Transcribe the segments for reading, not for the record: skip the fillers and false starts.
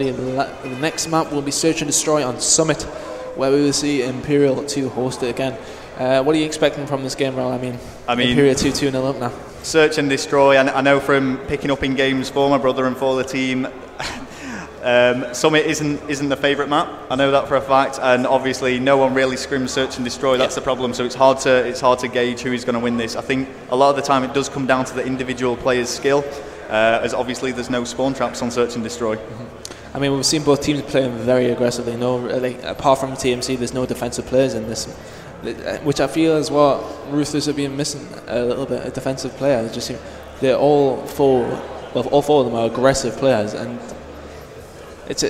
The next map will be Search and Destroy on Summit, where we will see Imperial 2 host it again. What are you expecting from this game, Ral? I mean Imperial 2-0 up now. Search and Destroy, and I know from picking up in games for my brother and for the team, Summit isn't the favourite map. I know that for a fact, and obviously no one really scrims Search and Destroy. That's the problem. So it's hard to gauge who is going to win this. I think a lot of the time it does come down to the individual player's skill, as obviously there's no spawn traps on Search and Destroy. I mean, we've seen both teams playing very aggressively. Apart from TMC, there's no defensive players in this, which I feel is what Ruthless have been missing a little bit. A defensive player. They're all four of them are aggressive players, and it's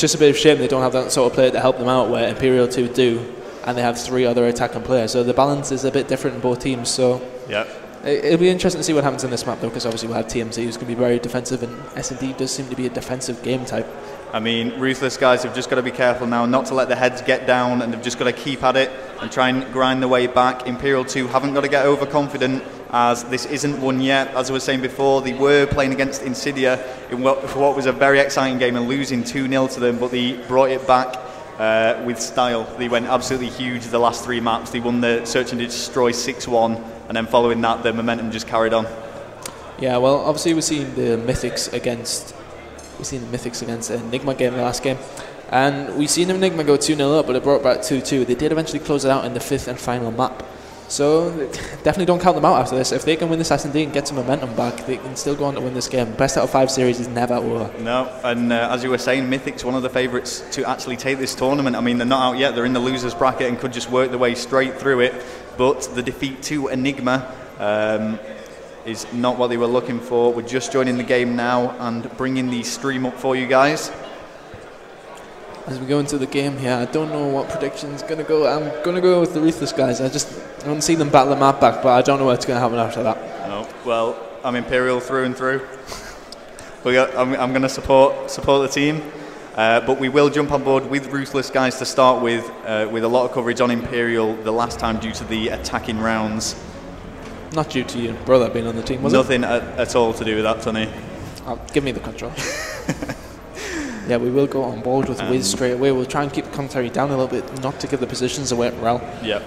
just a bit of a shame they don't have that sort of player to help them out, where Imperial 2 do, and they have 3 other attacking players. So the balance is a bit different in both teams. So yeah. It'll be interesting to see what happens in this map, though, because obviously we'll have TMC, who's going to be very defensive, and S&D does seem to be a defensive game type. I mean, Ruthless guys have just got to be careful now not to let the heads get down, and they've just got to keep at it and try and grind the way back. Imperial 2 haven't got to get overconfident, as this isn't one yet. As I was saying before, they were playing against Insidia for what was a very exciting game and losing 2-0 to them, but they brought it back with style. They went absolutely huge the last 3 maps. They won the Search and Destroy 6-1, and then following that, the momentum just carried on. Yeah, well, obviously we've seen the Mythics against Enigma game in the last game, and we've seen Enigma go 2-0 up, but it brought back 2-2. They did eventually close it out in the 5th and final map. So definitely don't count them out after this. If they can win this S&D and get some momentum back, they can still go on to win this game. Best out of 5 series is never over. No, and as you were saying, Mythic's one of the favourites to actually take this tournament. I mean, they're not out yet. They're in the losers bracket and could just work their way straight through it. But the defeat to Enigma is not what they were looking for. We're just joining the game now and bringing the stream up for you guys. As we go into the game here, I don't know what prediction's going to go. I'm going to go with the Ruthless guys. I don't see them battle the map back, but I don't know what's going to happen after that. No, well, I'm Imperial through and through. I'm going to support the team, but we will jump on board with Ruthless guys to start with a lot of coverage on Imperial the last time due to the attacking rounds. Not due to your brother being on the team, was Nothing at all to do with that, Tony. Give me the control. Yeah, we will go on board with Wiz straight away. We'll try and keep the commentary down a little bit, not to give the positions away, Ral. Yeah,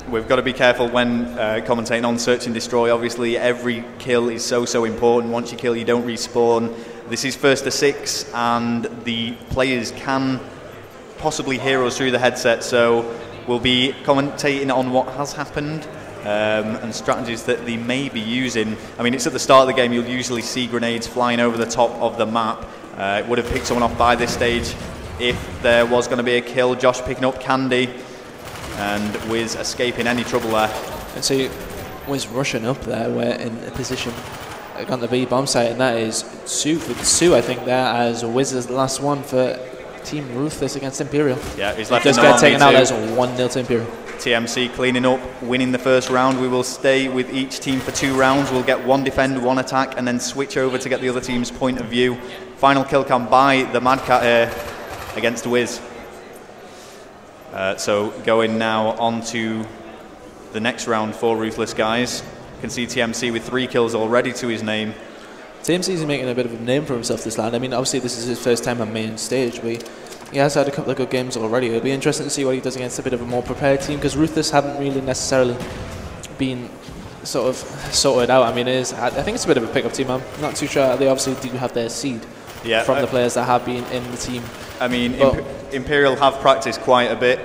we've got to be careful when commentating on Search and Destroy. Obviously, every kill is so important. Once you kill, you don't respawn. This is first to 6, and the players can possibly hear us through the headset, so we'll be commentating on what has happened and strategies that they may be using. I mean, it's at the start of the game. You'll usually see grenades flying over the top of the map. It would have picked someone off by this stage if there was going to be a kill. Josh picking up Candy, and Wiz escaping any trouble there. And so Wiz rushing up there, we're in a position on the B bomb site, and that is Sue, I think, there as Wiz's last one for Team Ruthless against Imperial. Yeah, he's left just got taken out as 1-0 to Imperial. TMC cleaning up, winning the first round. We will stay with each team for 2 rounds. We'll get 1 defend, 1 attack, and then switch over to get the other team's point of view. Final kill cam by the Mad Cat here against Wiz. So going now on to the next round for Ruthless guys. You can see TMC with 3 kills already to his name. TMC is making a bit of a name for himself this land. I mean, obviously this is his first time on main stage, but he has had a couple of good games already. It'll be interesting to see what he does against a bit of a more prepared team, because Ruthless haven't really necessarily been sort of sorted out. I mean, I think it's a bit of a pickup team. I'm not too sure. They obviously do have their seed from the players that have been in the team. I mean, Imperial have practiced quite a bit.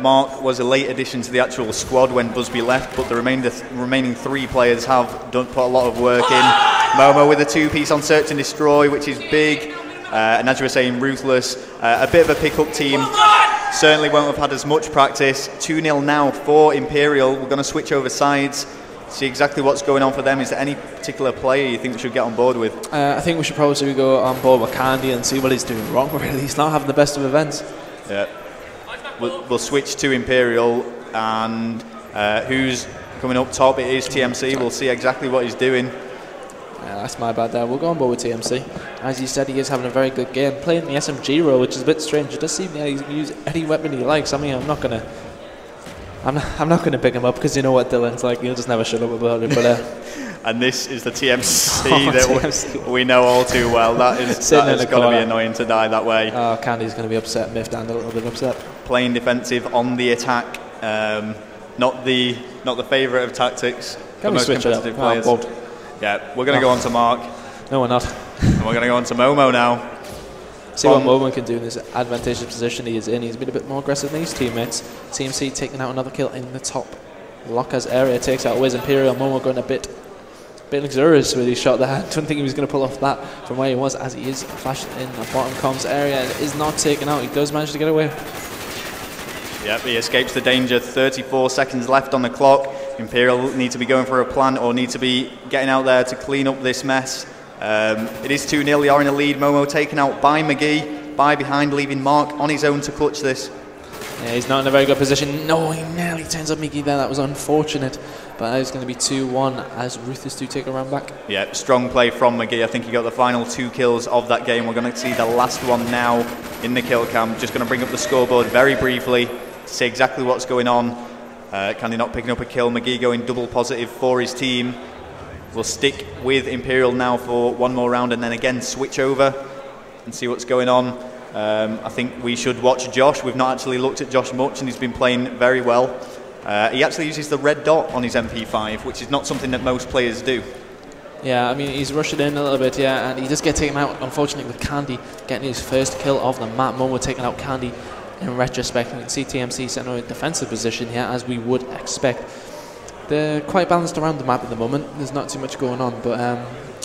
Mark was a late addition to the actual squad when Busby left, but the remaining 3 players have put a lot of work in. Momo with a 2-piece on Search and Destroy, which is big. And as you were saying, Ruthless, a bit of a pick-up team. Certainly won't have had as much practice. 2-0 now for Imperial. We're going to switch over sides, see exactly what's going on for them. Is there any particular player you think we should get on board with? I think we should probably go on board with Candy and see what he's doing wrong, really. He's not having the best of events. Yeah. We'll switch to Imperial, and who's coming up top? It is TMC. We'll see exactly what he's doing. Yeah, that's my bad there. We'll go on board with TMC. As you said, he is having a very good game, playing the SMG role, which is a bit strange. It does seem that he can use any weapon he likes. I mean, I'm not going I'm not going to pick him up because you know what Dylan's like. He'll just never shut up about it. But and this is the TMC we know all too well. That is going to be annoying to die that way. Oh, Candy's going to be upset. Miffed and a little bit upset. Playing defensive on the attack. Not the favourite of tactics for most competitive players. Yeah, we're going to go on to Mark. No, we're not. And we're going to go on to Momo now. See what Momo can do in this advantageous position he is in. He's been a bit more aggressive than his teammates. TMC taking out another kill in the top lockers area. Takes out Wiz. Imperial. Momo going a bit luxurious with his shot there. I don't think he was going to pull off that from where he was, as he is flashed in the bottom comms area. Is not taken out. He does manage to get away. Yep, he escapes the danger. 34 seconds left on the clock. Imperial need to be going for a plan or need to be getting out there to clean up this mess. It is 2-0, they are in a lead. Momo taken out by McGee, by behind, leaving Mark on his own to clutch this. Yeah, he's not in a very good position. No, he nearly turns up McGee there. That was unfortunate. But that is going to be 2-1 as Ruthless do take a round back. Yeah, strong play from McGee. I think he got the final 2 kills of that game. We're going to see the last one now in the kill cam. Just going to bring up the scoreboard very briefly to see exactly what's going on. Candy not picking up a kill. McGee going double positive for his team. We'll stick with Imperial now for one more round and then again switch over and see what's going on. I think we should watch Josh. We've not actually looked at Josh much and he's been playing very well. He actually uses the red dot on his MP5, which is not something that most players do. Yeah, I mean, he's rushing in a little bit, yeah, and he does get taken out, unfortunately, with Candy getting his first kill of the map. Momo taking out Candy in retrospect. You can see TMC set in a defensive position here, as we would expect. They're quite balanced around the map at the moment. There's not too much going on, but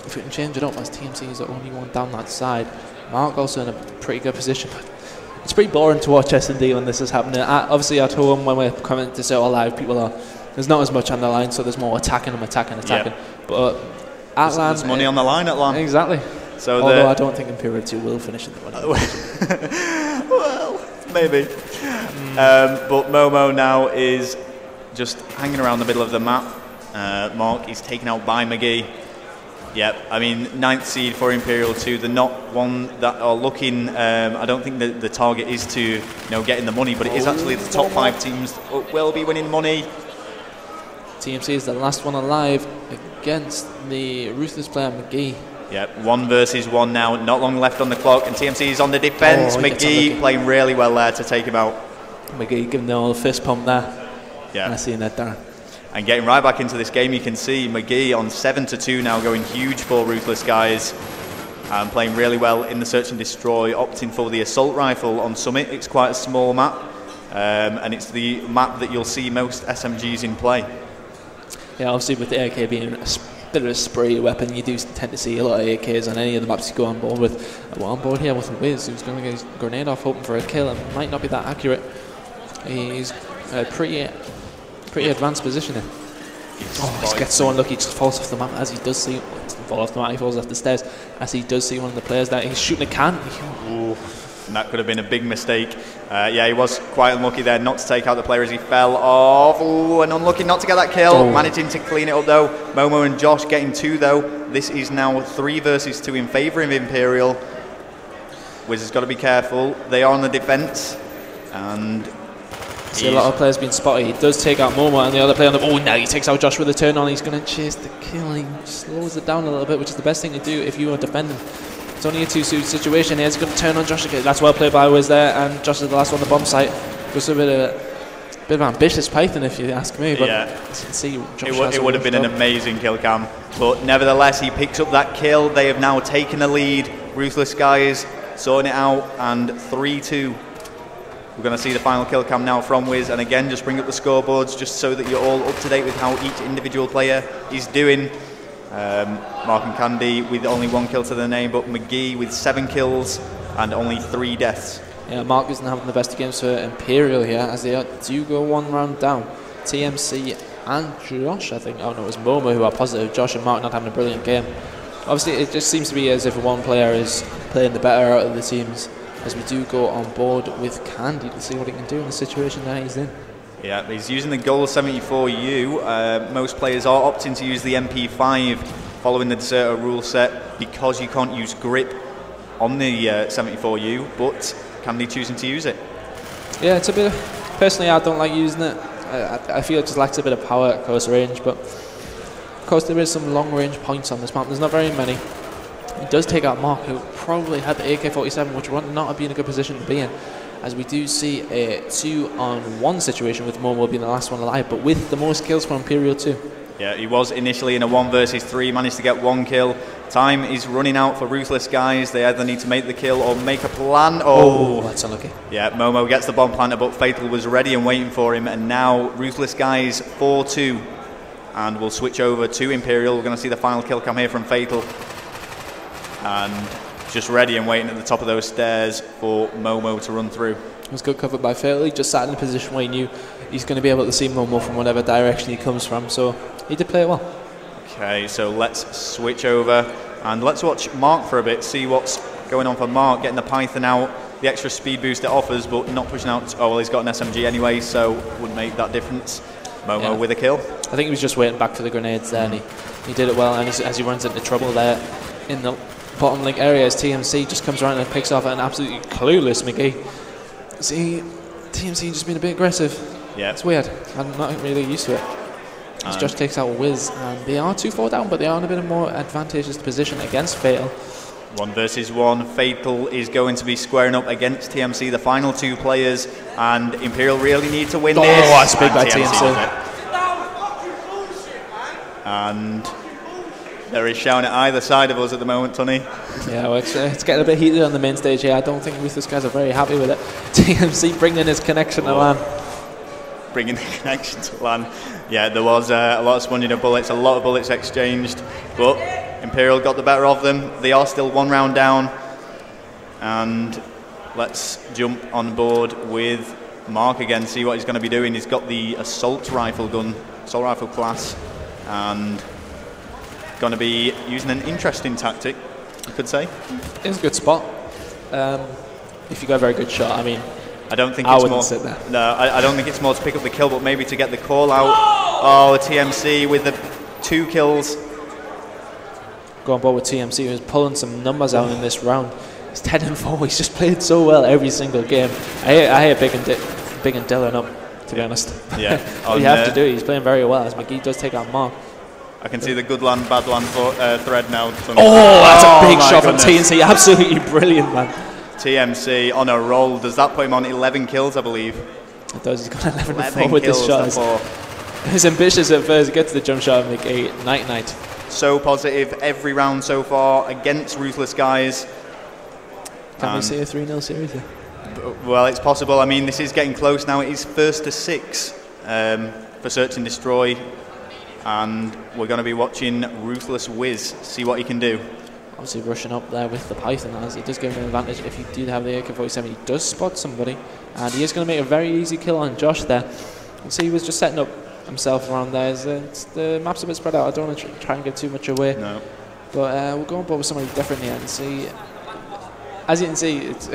if we can change it up, as TMC is the only one down that side. Mark also in a pretty good position, but it's pretty boring to watch S&D when this is happening. Obviously at home, when we're coming to so live, there's not as much on the line, so there's more attacking. Yep. But at LAN, there's money on the line at LAN. Exactly. So although I don't think Imperial 2 will finish in the money. Well, maybe. But Momo now is just hanging around the middle of the map. Mark is taken out by McGee. Yep, I mean, 9th seed for Imperial 2. They're not one that are looking. I don't think that the target is to get in the money, but it is actually the top 5 teams that will be winning money. TMC is the last one alive against the Ruthless player McGee. Yep, 1 versus 1 now. Not long left on the clock, and TMC is on the defense. McGee playing really well there to take him out. McGee giving the old fist pump there. Yeah, I see that there. And getting right back into this game, you can see McGee on 7-2 now, going huge for Ruthless guys. And playing really well in the Search and Destroy, opting for the Assault Rifle on Summit. It's quite a small map, and it's the map that you'll see most SMGs in play. Yeah, obviously with the AK being a bit of a spray weapon, you do tend to see a lot of AKs on any of the maps you go on board with. Well, on board here with Wiz, who's going to get his grenade off, hoping for a kill, and might not be that accurate. He's pretty advanced positioning. He gets so unlucky, just falls off the map as he does see. Fall off the map, he falls off the stairs as he does see one of the players there. He's shooting a can. Ooh, and that could have been a big mistake. Yeah, he was quite unlucky there not to take out the player as he fell off. Ooh, and unlucky not to get that kill. Managing to clean it up though. Momo and Josh getting 2 though. This is now 3 versus 2 in favour of Imperial. Wiz has got to be careful. They are on the defence, and see a lot of players being spotted. He does take out Momo, and the other player on the. Oh, now he takes out Josh with a turn on. He's going to chase the kill. He slows it down a little bit, which is the best thing to do if you are defending. It's only a 2-suit situation here. He's going to turn on Josh again. That's well played by Wiz there, and Josh is the last one on the bomb site. Just a bit of ambitious Python, if you ask me. But yeah, as you can see, it would have been an amazing kill cam. But nevertheless, he picks up that kill. They have now taken the lead. Ruthless guys sorting it out, and 3-2. We're going to see the final kill cam now from Wiz, and again, just bring up the scoreboards just so that you're all up to date with how each individual player is doing. Mark and Candy with only 1 kill to their name, but McGee with 7 kills and only 3 deaths. Yeah, Mark isn't having the best games for Imperial here, as they do go 1 round down. TMC and Josh, I think. Oh no, it was Momo who are positive. Josh and Mark not having a brilliant game. Obviously, it just seems to be as if one player is playing the better out of the teams, as we do go on board with Candy to see what he can do in the situation that he's in. Yeah, he's using the Goal 74U. Most players are opting to use the MP5 following the Deserter rule set because you can't use grip on the 74U, but Candy choosing to use it. Yeah, it's a bit. Personally, I don't like using it. I feel it just lacks a bit of power at close range, but of course there is some long range points on this map. There's not very many. It does take out Mark, who probably had the AK-47, which would not have been a good position to be in, as we do see a 2-on-1 situation with Momo being the last one alive, but with the most kills for Imperial too. Yeah, he was initially in a 1 versus 3, managed to get 1 kill. Time is running out for Ruthless guys. They either need to make the kill or make a plan. Oh, that's unlucky. Yeah, Momo gets the bomb planter, but Fatal was ready and waiting for him, and now Ruthless guys 4-2. And we'll switch over to Imperial. We're going to see the final kill come here from Fatal. And just ready and waiting at the top of those stairs for Momo to run through. It was good covered by Fatal. He just sat in a position where he knew he's going to be able to see Momo from whatever direction he comes from, so he did play it well. Okay, so let's switch over and let's watch Mark for a bit, see what's going on for Mark, getting the Python out, the extra speed boost it offers, but not pushing out. Oh, well, he's got an SMG anyway, so wouldn't make that difference. Momo with a kill. I think he was just waiting back for the grenades there, and he did it well, and as he runs into trouble there in the bottom link area, as TMC just comes around and picks off an absolutely clueless McGee. See, TMC just being a bit aggressive. Yeah. It's weird. I'm not really used to it. As Josh takes out Wiz, and they are 2-4 down, but they are in a bit of more advantageous position against Fatal. 1 versus 1. Fatal is going to be squaring up against TMC, the final 2 players, and Imperial really need to win this. Oh, that's big by TMC. And there is shouting at either side of us at the moment, Tony. Yeah, well, it's getting a bit heated on the main stage here. I don't think Ruthless guys are very happy with it. TMC bringing his connection to LAN. Bringing the connection to LAN. Yeah, there was a lot of sponging of bullets, a lot of bullets exchanged, but Imperial got the better of them. They are still 1 round down. And let's jump on board with Mark again, see what he's going to be doing. He's got the assault rifle class, and going to be using an interesting tactic, you could say. It's a good spot. If you got a very good shot, I mean, I don't think I it's wouldn't more. sit there. No, I don't think it's more to pick up the kill, but maybe to get the call out. Oh, TMC with the 2 kills. Go on board with TMC, who's pulling some numbers out in this round. He's 10-4. He's just played so well every single game. I hate Big and Dylan up, to be honest. Yeah, you have to do it. He's playing very well as McGee does take out Mark. I can see the good land, bad land thread now. Oh, that's a big shot from TMC. Absolutely brilliant, man. TMC on a roll. Does that put him on 11 kills, I believe? It does. He's got 11-4 with this shot. It's ambitious at first. He gets the jump shot and make a night. So positive every round so far against Ruthless guys. Can we see a 3-0 series here? Well, it's possible. I mean, this is getting close now. It is 1st to 6 for Search and Destroy. And we're going to be watching Ruthless Wiz, see what he can do. Obviously rushing up there with the Python, as it does give him an advantage. If he did have the AK-47, he does spot somebody, and he is going to make a very easy kill on Josh there. And so he was just setting up himself around there. The map's a bit spread out. I don't want to try and give too much away. No. But we'll go on board with somebody different here and see. As you can see, it's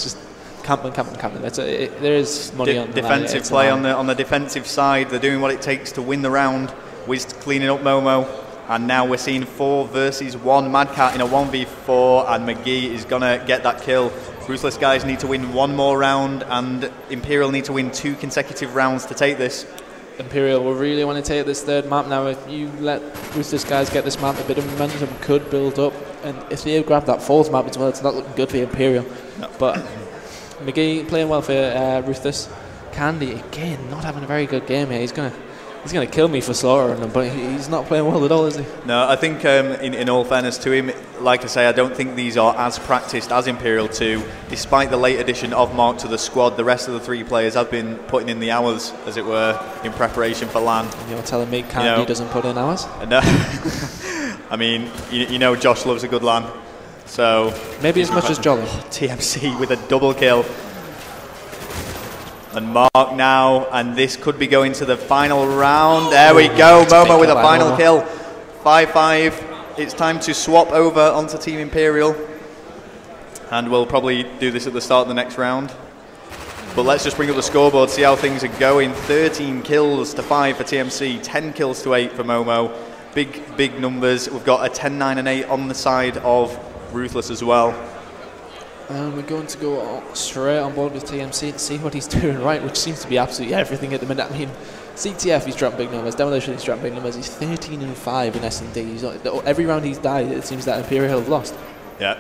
just camping. There is money on the defensive play on the defensive side. They're doing what it takes to win the round. Wiz cleaning up Momo. And now we're seeing 4 versus 1 Mad Cat in a 1v4, and McGee is going to get that kill. Ruthless guys need to win 1 more round, and Imperial need to win 2 consecutive rounds to take this. Imperial will really want to take this 3rd map now. If you let Ruthless guys get this map, a bit of momentum could build up. And if they grab that 4th map as well, it's not looking good for Imperial. No. But McGee playing well for Ruthless. Candy, again, not having a very good game here. He's going to kill me for slaughtering him, but he's not playing well at all, is he? No, I think in all fairness to him, like I say, I don't think these are as practiced as Imperial 2. Despite the late addition of Mark to the squad, the rest of the 3 players have been putting in the hours, as it were, in preparation for LAN. And you're telling me Candy doesn't put in hours? No. I mean, you know Josh loves a good LAN. So maybe as much as Jolly. TMC with a double kill. And Mark now, and this could be going to the final round. There we go, Momo with a final kill. 5-5. It's time to swap over onto Team Imperial. And we'll probably do this at the start of the next round. But let's just bring up the scoreboard, see how things are going. 13 kills to 5 for TMC, 10 kills to 8 for Momo. Big numbers. We've got a 10-9 and 8 on the side of Ruthless as well. We're going to go straight on board with TMC to see what he's doing right, which seems to be absolutely everything at the minute. I mean, CTF, he's dropping big numbers. Demolition, he's dropping big numbers. He's 13-5 in S&D. Every round he's died, it seems that Imperial have lost. Yeah.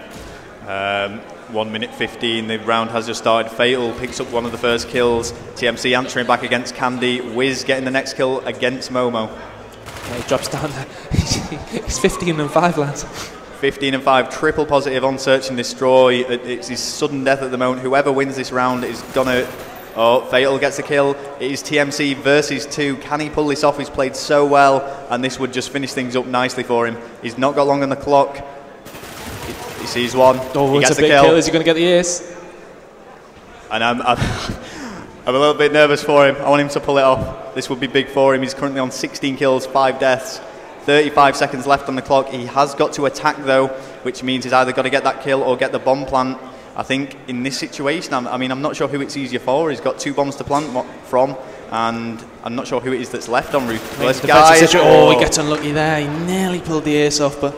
1 minute 15. The round has just started. Fatal picks up one of the first kills. TMC answering back against Candy. Wiz getting the next kill against Momo. He drops down there. He's 15-5, lads. 15-5, triple positive on Search and Destroy. It's his sudden death at the moment. Whoever wins this round is gonna. Oh, Fatal gets the kill. It is TMC versus 2. Can he pull this off? He's played so well, and this would just finish things up nicely for him. He's not got long on the clock. He sees one. Oh, he it's gets a the big kill. Is he going to get the ace? And I'm a little bit nervous for him. I want him to pull it off. This would be big for him. He's currently on 16 kills, 5 deaths. 35 seconds left on the clock. He has got to attack though, which means he's either got to get that kill or get the bomb plant. I think in this situation, I'm not sure who it's easier for. He's got 2 bombs to plant from, and I'm not sure who it is that's left on Ruthless. Oh, he gets unlucky there. He nearly pulled the ace off, but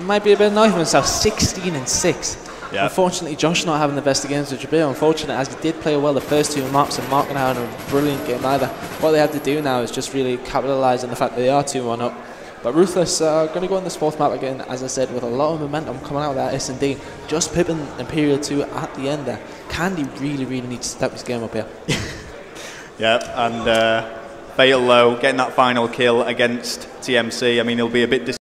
might be a bit annoyed with himself. 16-6. Yeah. Unfortunately, Josh not having the best of games, which would be unfortunate, as he did play well the first 2 maps, and Mark and I had a brilliant game either. What they have to do now is just really capitalise on the fact that they are 2-1 up. But Ruthless are going to go on this 4th map again, as I said, with a lot of momentum coming out of that S&D. Just pipping Imperial 2 at the end there. Candy really needs to step his game up here. Yeah, and Fatal low, getting that final kill against TMC. I mean, he'll be a bit